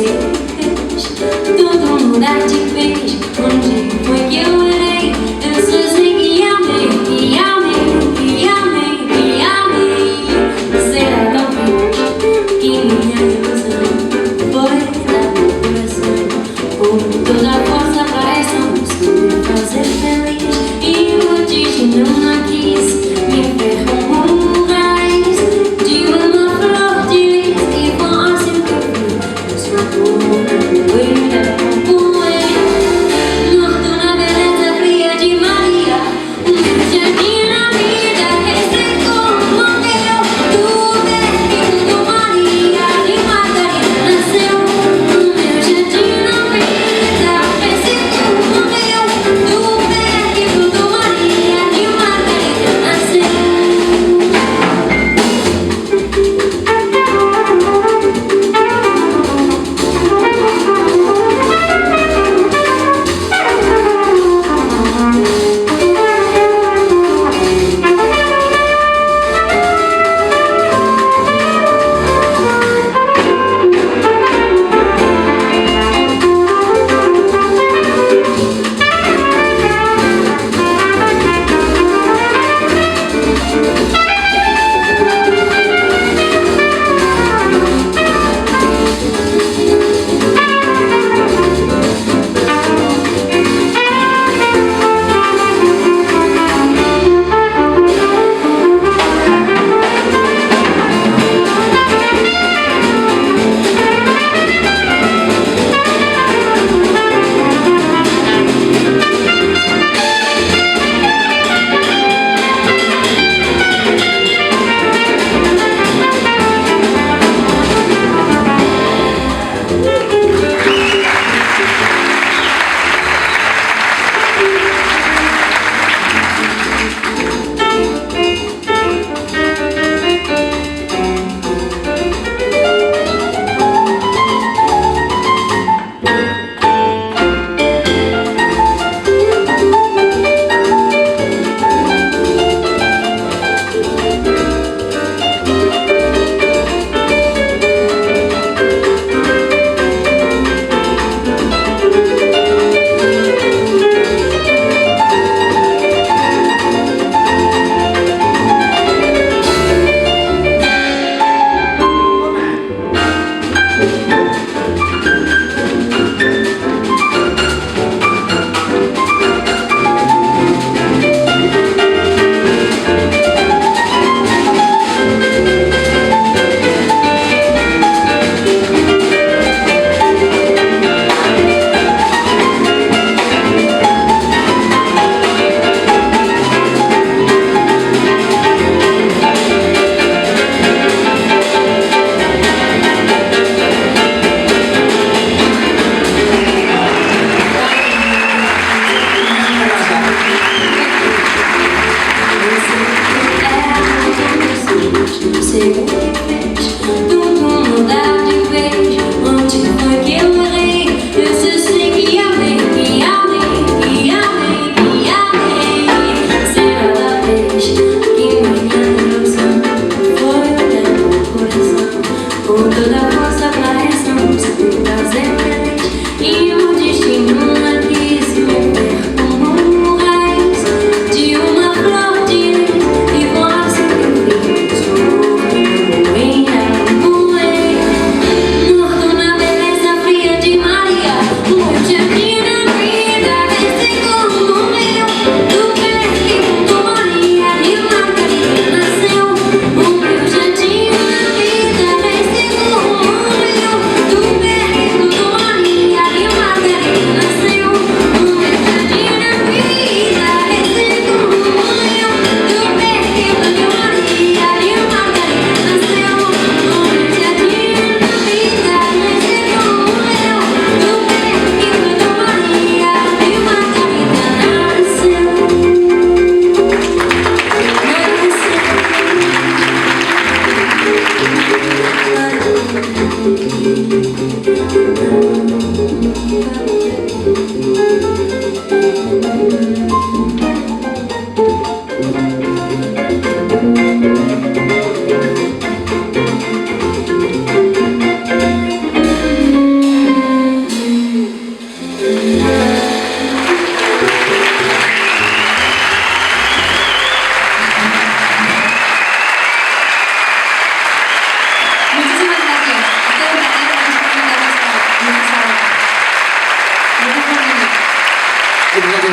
fez tudo mudar de vez. Onde foi que eu errei? Eu só sei que amei, que amei, que amei, que amei. Será talvez que minha ilusão foi dar meu coração com toda a força para essa música me fazer feliz. E eu disse não, não quis me ver como um raiz de uma flor de lis. E foi assim que eu vi o seu amor capoeira, capoeira. Morto na beleza fria de Maria, jardim na vida, ressecou, morreu. Do berço Maria, de Margarida nasceu. No meu jardim na vida, ressecou, morreu. Do berço Maria, de Margarida nasceu.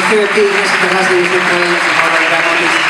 13 nesta rasga do Central,